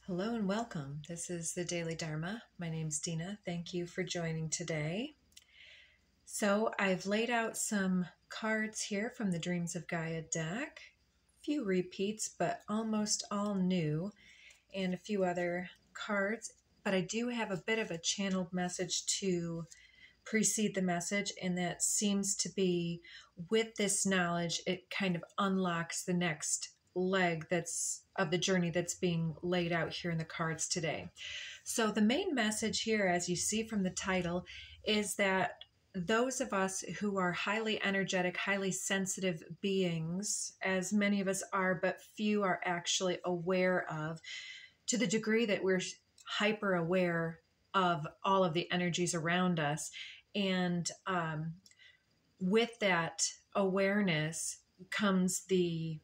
Hello and welcome. This is the Daily Dharma. My name's Dina. Thank you for joining today. So I've laid out some cards here from the Dreams of Gaia deck. A few repeats, but almost all new, and a few other cards. But I do have a bit of a channeled message to precede the message, and that seems to be, with this knowledge, it kind of unlocks the next leg that's of the journey that's being laid out here in the cards today. So the main message here, as you see from the title, is that those of us who are highly energetic, highly sensitive beings, as many of us are, but few are actually aware of, to the degree that we're hyper aware of all of the energies around us. And with that awareness comes the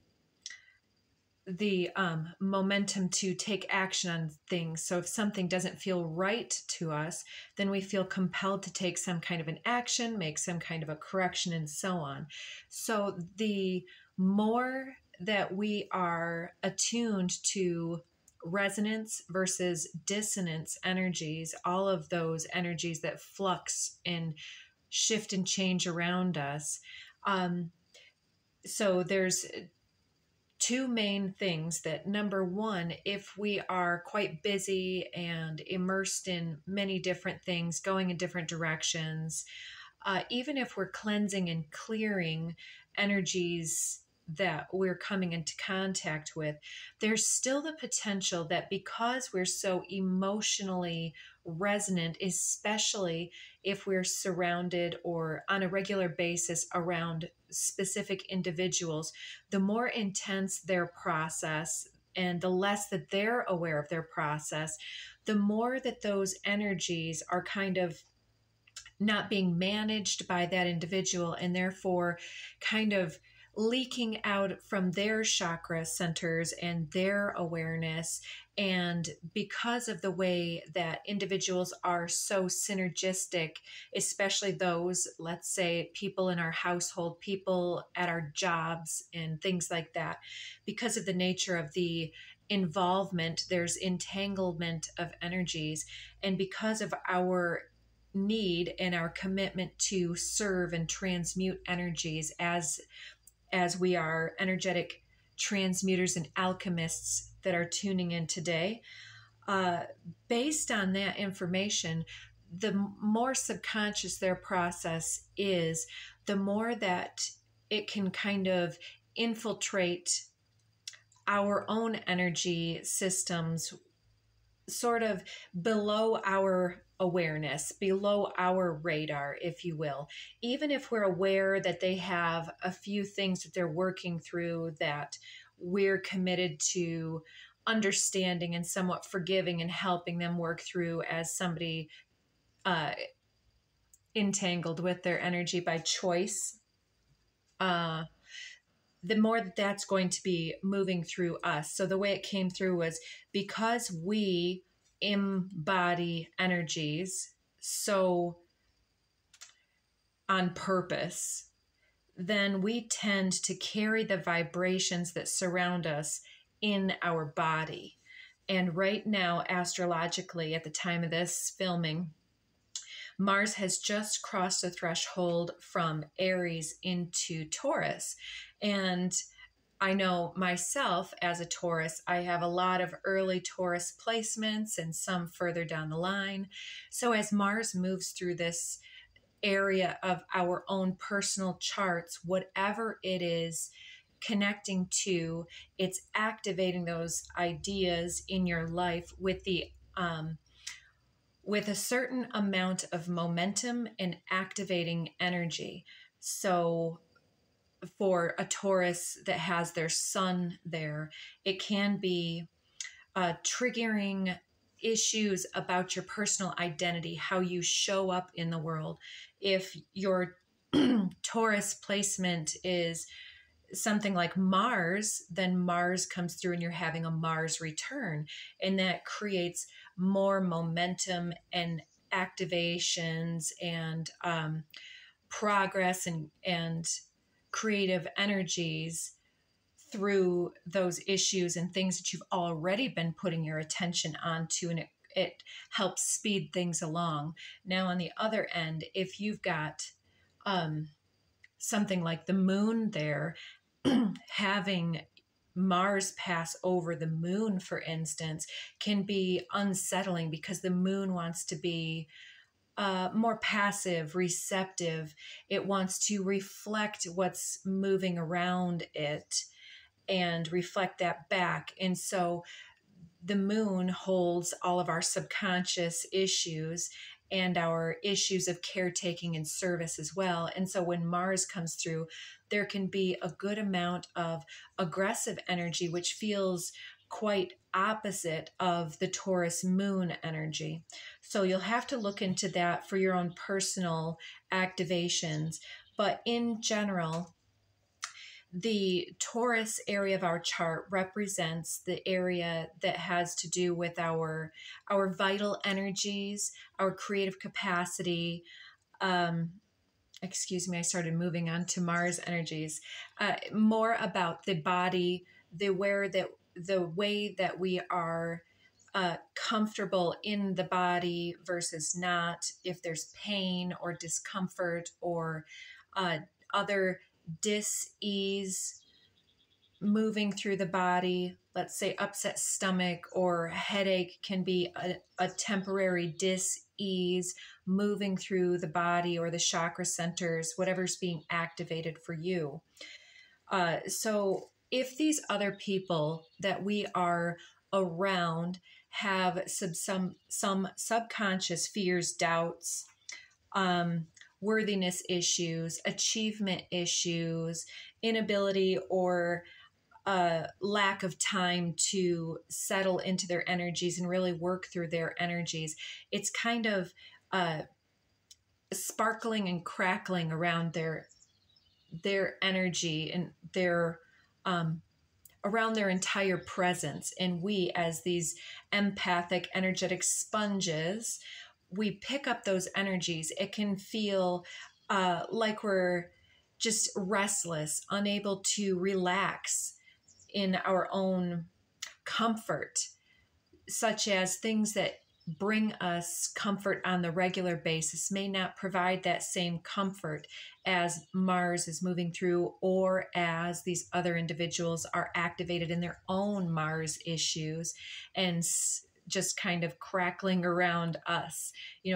momentum to take action on things. So if something doesn't feel right to us, then we feel compelled to take some kind of an action, make some kind of a correction, and so on. So the more that we are attuned to resonance versus dissonance energies, all of those energies that flux and shift and change around us. So there's two main things. That number one, if we are quite busy and immersed in many different things, going in different directions, even if we're cleansing and clearing energies that we're coming into contact with, there's still the potential that because we're so emotionally resonant, especially if we're surrounded or on a regular basis around specific individuals, the more intense their process and the less that they're aware of their process, the more that those energies are kind of not being managed by that individual, and therefore kind of leaking out from their chakra centers and their awareness. And because of the way that individuals are so synergistic, especially those, let's say, people in our household, people at our jobs and things like that, because of the nature of the involvement, there's entanglement of energies. And because of our need and our commitment to serve and transmute energies as we are energetic transmuters and alchemists that are tuning in today, based on that information, the more subconscious their process is, the more that it can kind of infiltrate our own energy systems, sort of below our awareness, below our radar, if you will. Even if we're aware that they have a few things that they're working through that we're committed to understanding and somewhat forgiving and helping them work through as somebody entangled with their energy by choice, the more that that's going to be moving through us. So the way it came through was because we embody energies so on purpose, then we tend to carry the vibrations that surround us in our body. And right now, astrologically, at the time of this filming, Mars has just crossed the threshold from Aries into Taurus. And I know myself as a Taurus, I have a lot of early Taurus placements and some further down the line. So as Mars moves through this area of our own personal charts, whatever it is connecting to, it's activating those ideas in your life with a certain amount of momentum and activating energy. So for a Taurus that has their sun there, it can be triggering issues about your personal identity, how you show up in the world. If your Taurus placement is something like Mars, then Mars comes through and you're having a Mars return, and that creates more momentum and activations and progress and creative energies through those issues and things that you've already been putting your attention onto, and it helps speed things along. Now, on the other end, if you've got something like the moon there, having Mars pass over the moon, for instance, can be unsettling because the moon wants to be more passive, receptive. It wants to reflect what's moving around it and reflect that back. And so the moon holds all of our subconscious issues and our issues of caretaking and service as well. And so when Mars comes through, there can be a good amount of aggressive energy, which feels quite opposite of the Taurus moon energy. So you'll have to look into that for your own personal activations. But in general, the Taurus area of our chart represents the area that has to do with our vital energies, our creative capacity. Excuse me, I started moving on to Mars energies. More about the body, the way that we are comfortable in the body versus not, if there's pain or discomfort or other dis-ease moving through the body. Let's say upset stomach or headache can be a temporary dis-ease moving through the body or the chakra centers, whatever's being activated for you. So if these other people that we are around have some subconscious fears, doubts, worthiness issues, achievement issues, inability or lack of time to settle into their energies and really work through their energies, it's kind of sparkling and crackling around their energy and their around their entire presence. And we, as these empathic, energetic sponges, we pick up those energies. It can feel like we're just restless, unable to relax in our own comfort, such as things that bring us comfort on the regular basis may not provide that same comfort as Mars is moving through, or as these other individuals are activated in their own Mars issues and just kind of crackling around us,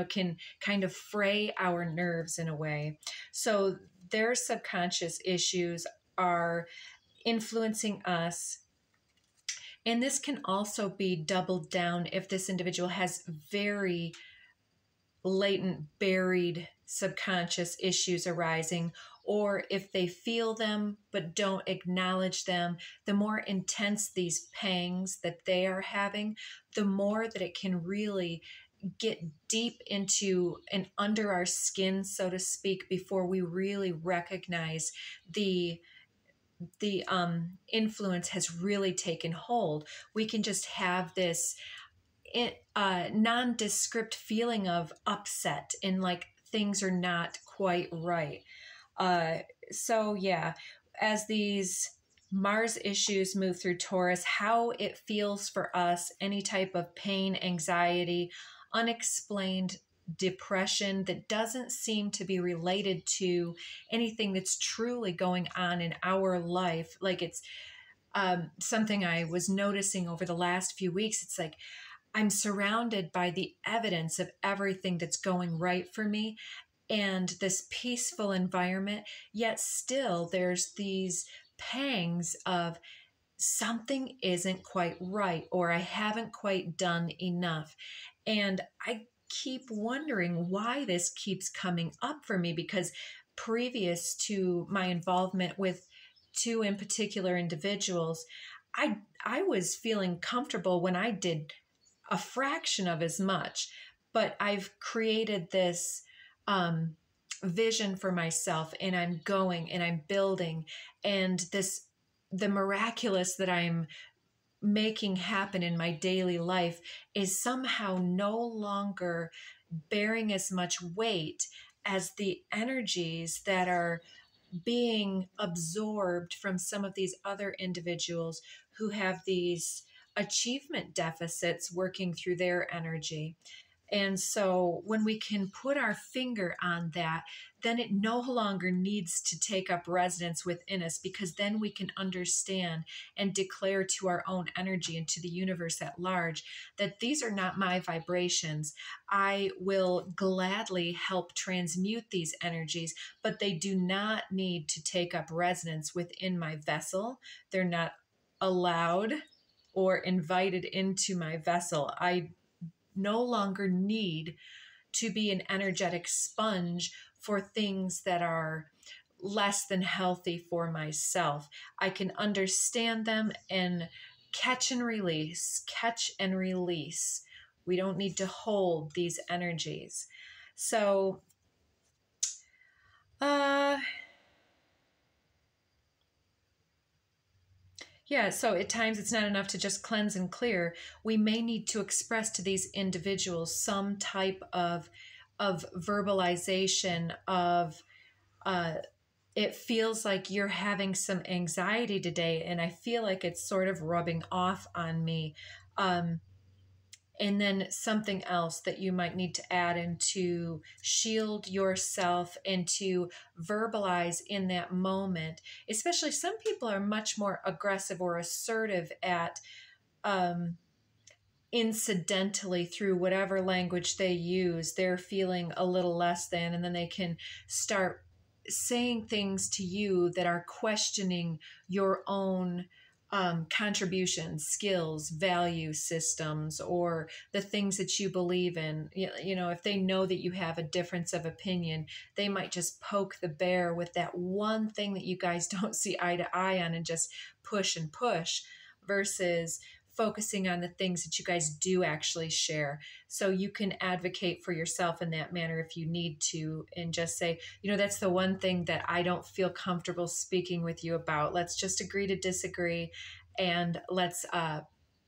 can kind of fray our nerves in a way. So their subconscious issues are influencing us. And this can also be doubled down if this individual has very latent, buried subconscious issues arising, or if they feel them but don't acknowledge them. The more intense these pangs that they are having, the more that it can really get deep into and under our skin, so to speak, before we really recognize the influence has really taken hold. We can just have this nondescript feeling of upset and like things are not quite right. So yeah, as these Mars issues move through Taurus, how it feels for us, any type of pain, anxiety, unexplained depression that doesn't seem to be related to anything that's truly going on in our life. Like it's something I was noticing over the last few weeks. It's like I'm surrounded by the evidence of everything that's going right for me and this peaceful environment, yet still there's these pangs of something isn't quite right, or I haven't quite done enough. And I keep wondering why this keeps coming up for me, because previous to my involvement with two in particular individuals, I was feeling comfortable when I did a fraction of as much, but I've created this vision for myself, and I'm going and I'm building, and the miraculous that I'm making happen in my daily life is somehow no longer bearing as much weight as the energies that are being absorbed from some of these other individuals who have these achievement deficits working through their energy. And so when we can put our finger on that, then it no longer needs to take up residence within us, because then we can understand and declare to our own energy and to the universe at large that these are not my vibrations. I will gladly help transmute these energies, but they do not need to take up residence within my vessel. They're not allowed or invited into my vessel. I no longer need to be an energetic sponge for things that are less than healthy for myself. I can understand them and catch and release, catch and release. We don't need to hold these energies. So, yeah, so at times it's not enough to just cleanse and clear. We may need to express to these individuals some type of verbalization of it feels like you're having some anxiety today, and I feel like it's sort of rubbing off on me. And then something else that you might need to add in to shield yourself and to verbalize in that moment. Especially some people are much more aggressive or assertive at incidentally, through whatever language they use, they're feeling a little less than, and then they can start saying things to you that are questioning your own contributions, skills, value systems, or the things that you believe in. You know, if they know that you have a difference of opinion, they might just poke the bear with that one thing that you guys don't see eye to eye on and just push and push, versus focusing on the things that you guys do actually share. So you can advocate for yourself in that manner if you need to, and just say, you know, that's the one thing that I don't feel comfortable speaking with you about. Let's just agree to disagree, and let's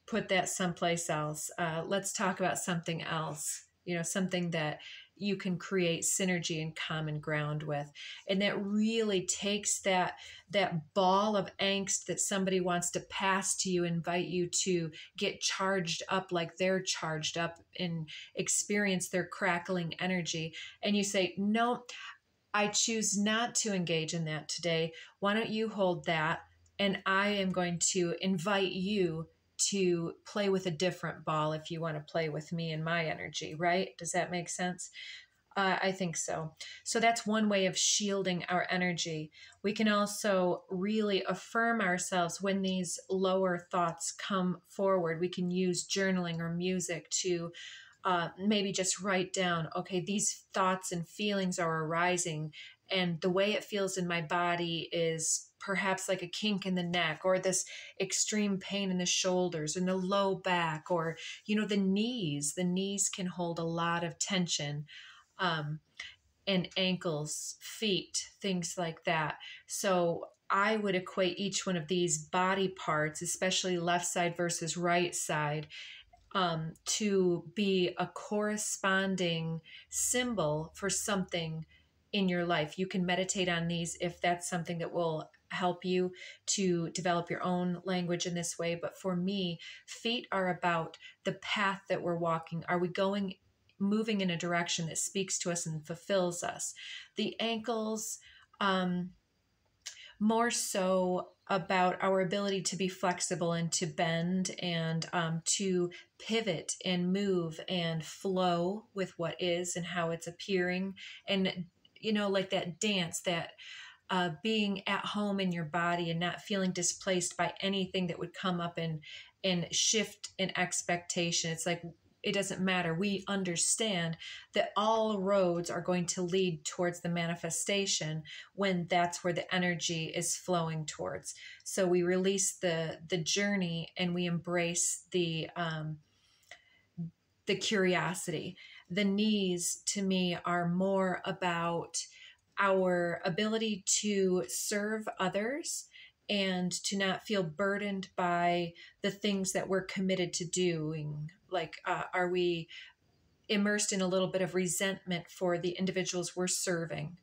put that someplace else. Let's talk about something else, you know, something that you can create synergy and common ground with. And that really takes that ball of angst that somebody wants to pass to you, invite you to get charged up like they're charged up and experience their crackling energy. And you say, no, I choose not to engage in that today. Why don't you hold that? And I am going to invite you to play with a different ball if you want to play with me and my energy, right? Does that make sense? I think so. So that's one way of shielding our energy. We can also really affirm ourselves when these lower thoughts come forward. We can use journaling or music to maybe just write down, okay, these thoughts and feelings are arising, and the way it feels in my body is perhaps like a kink in the neck, or this extreme pain in the shoulders and the low back, or, you know, the knees. The knees can hold a lot of tension, and ankles, feet, things like that. So I would equate each one of these body parts, especially left side versus right side, to be a corresponding symbol for something in your life. You can meditate on these if that's something that will help you to develop your own language in this way. But for me, feet are about the path that we're walking. Are we moving in a direction that speaks to us and fulfills us? The ankles, more so about our ability to be flexible and to bend and to pivot and move and flow with what is and how it's appearing. And, you know, like that dance, that being at home in your body and not feeling displaced by anything that would come up and shift an expectation. It's like, it doesn't matter. We understand that all roads are going to lead towards the manifestation when that's where the energy is flowing towards. So we release the journey and we embrace the curiosity. The knees, to me, are more about our ability to serve others and to not feel burdened by the things that we're committed to doing. Like, are we immersed in a little bit of resentment for the individuals we're serving?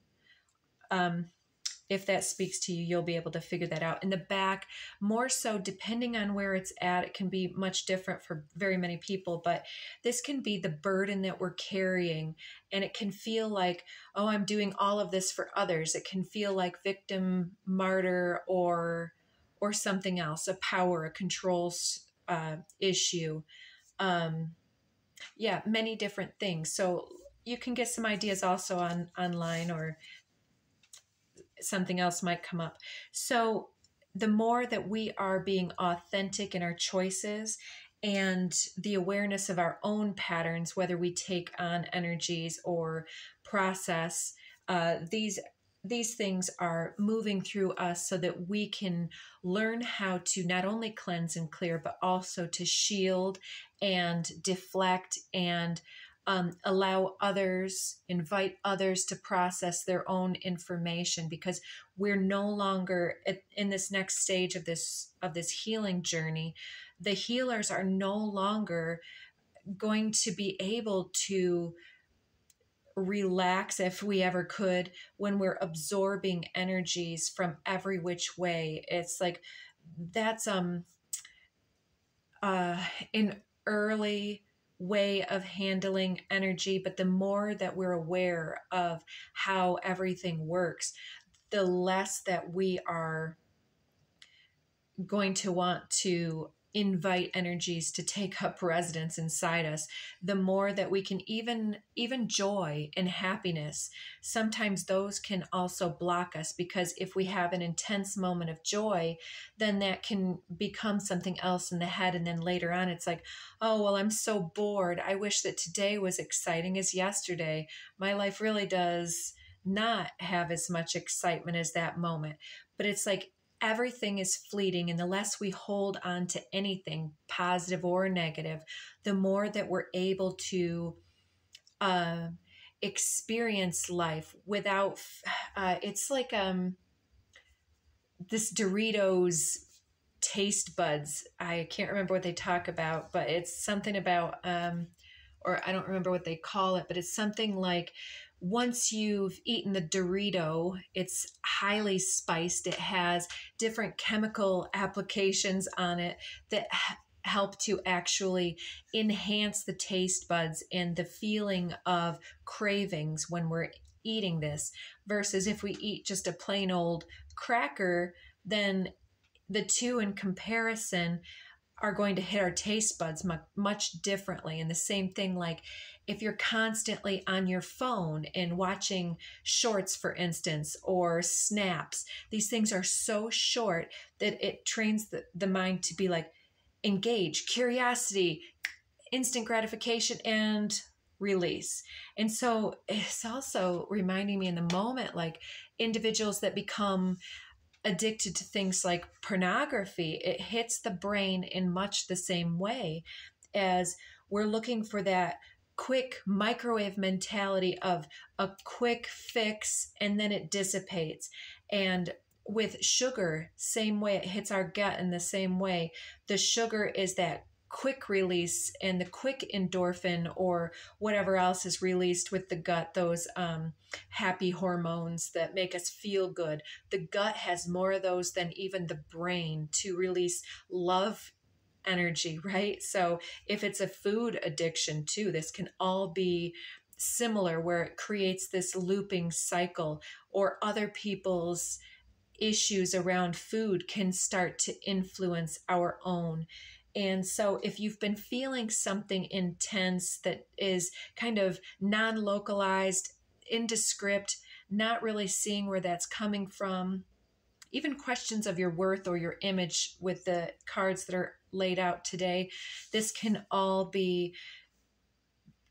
if that speaks to you, you'll be able to figure that out. In the back, more so, depending on where it's at, it can be much different for very many people, but this can be the burden that we're carrying. And it can feel like, oh, I'm doing all of this for others. It can feel like victim, martyr, or something else, a power, a control issue. Yeah, many different things. So you can get some ideas also online, or something else might come up. So the more that we are being authentic in our choices and the awareness of our own patterns, whether we take on energies or process, these things are moving through us so that we can learn how to not only cleanse and clear, but also to shield and deflect and allow others, invite others to process their own information, because we're no longer in this next stage of this healing journey. The healers are no longer going to be able to relax, if we ever could, when we're absorbing energies from every which way. It's like that's an early way of handling energy, but the more that we're aware of how everything works, the less that we are going to want to invite energies to take up residence inside us. The more that we can, even joy and happiness, sometimes those can also block us, because if we have an intense moment of joy, then that can become something else in the head. And then later on, it's like, oh, well, I'm so bored. I wish that today was exciting as yesterday. My life really does not have as much excitement as that moment. But it's like, everything is fleeting, and the less we hold on to anything, positive or negative, the more that we're able to experience life without, it's like this Doritos taste buds. I can't remember what they talk about, but it's something about, or I don't remember what they call it, but it's something like, once you've eaten the Dorito, it's highly spiced. It has different chemical applications on it that help to actually enhance the taste buds and the feeling of cravings when we're eating this. Versus if we eat just a plain old cracker, then the two in comparison are going to hit our taste buds much differently. And the same thing, like if you're constantly on your phone and watching shorts, for instance, or snaps, these things are so short that it trains the mind to be like engage, curiosity, instant gratification, and release. And so it's also reminding me in the moment, like individuals that become addicted to things like pornography, it hits the brain in much the same way, as we're looking for that quick microwave mentality of a quick fix and then it dissipates. And with sugar, same way, it hits our gut in the same way. The sugar is that quick release, and the quick endorphin or whatever else is released with the gut, those happy hormones that make us feel good. The gut has more of those than even the brain to release love energy, right? So if it's a food addiction too, this can all be similar, where it creates this looping cycle, or other people's issues around food can start to influence our own. And so if you've been feeling something intense that is kind of non-localized, indescript, not really seeing where that's coming from, even questions of your worth or your image with the cards that are laid out today, this can all be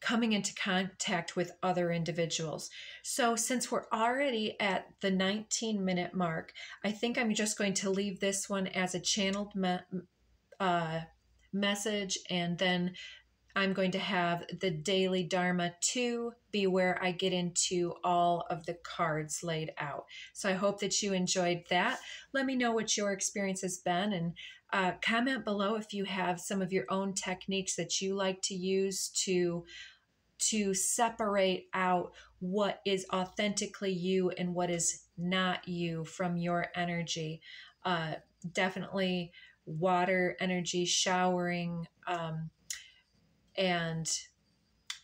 coming into contact with other individuals. So since we're already at the 19-minute mark, I think I'm just going to leave this one as a channeled message, and then I'm going to have the Daily Dharma 2 be where I get into all of the cards laid out. So I hope that you enjoyed that. Let me know what your experience has been, and comment below if you have some of your own techniques that you like to use to separate out what is authentically you and what is not you from your energy. Definitely water energy, showering, and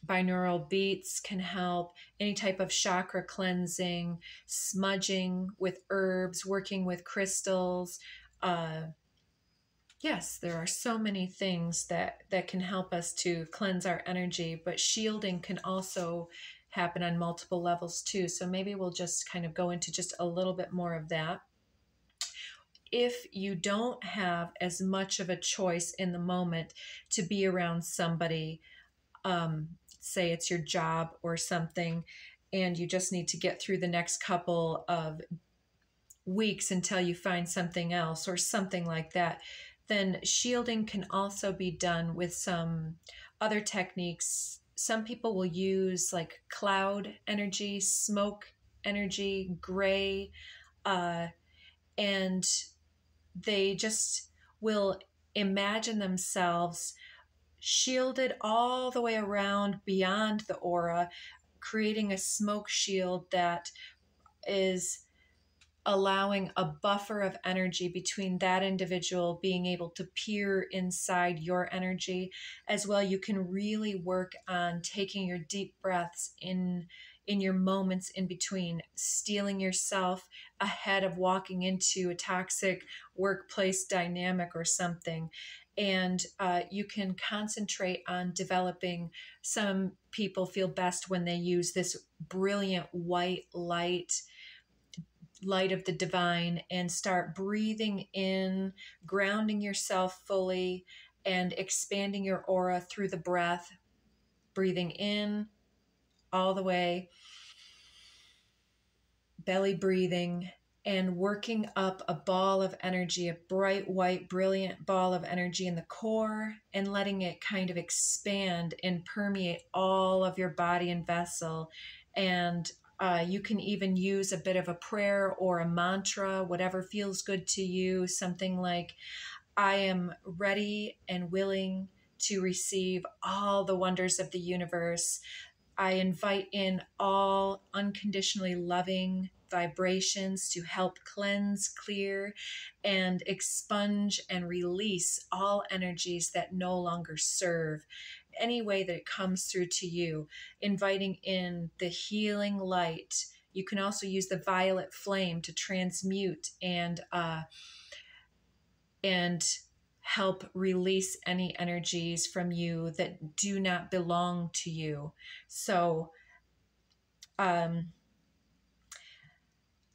binaural beats can help. Any type of chakra cleansing, smudging with herbs, working with crystals. Yes, there are so many things that can help us to cleanse our energy, but shielding can also happen on multiple levels too. So maybe we'll just kind of go into just a little bit more of that. If you don't have as much of a choice in the moment to be around somebody, say it's your job or something, and you just need to get through the next couple of weeks until you find something else or something like that, then shielding can also be done with some other techniques. Some people will use like cloud energy, smoke energy, gray, and they just will imagine themselves shielded all the way around beyond the aura, creating a smoke shield that is allowing a buffer of energy between that individual being able to peer inside your energy as well. You can really work on taking your deep breaths in your moments in between, steeling yourself ahead of walking into a toxic workplace dynamic or something. And you can concentrate on developing. Some people feel best when they use this brilliant white light of the divine, and start breathing in, grounding yourself fully, and expanding your aura through the breath, breathing in all the way, belly breathing, and working up a ball of energy, a bright white brilliant ball of energy in the core, and letting it kind of expand and permeate all of your body and vessel. And you can even use a bit of a prayer or a mantra, whatever feels good to you. Something like, I am ready and willing to receive all the wonders of the universe. I invite in all unconditionally loving vibrations to help cleanse, clear, and expunge and release all energies that no longer serve. Any way that it comes through to you, inviting in the healing light. You can also use the violet flame to transmute and help release any energies from you that do not belong to you. So,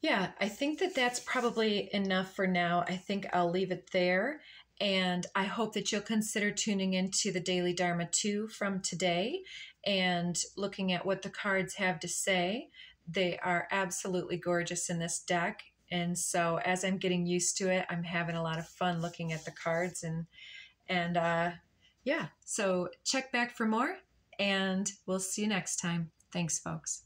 yeah, I think that that's probably enough for now. I think I'll leave it there. And I hope that you'll consider tuning into the Daily Dharma 2 from today and looking at what the cards have to say. They are absolutely gorgeous in this deck. And so as I'm getting used to it, I'm having a lot of fun looking at the cards. And yeah, so check back for more, and we'll see you next time. Thanks, folks.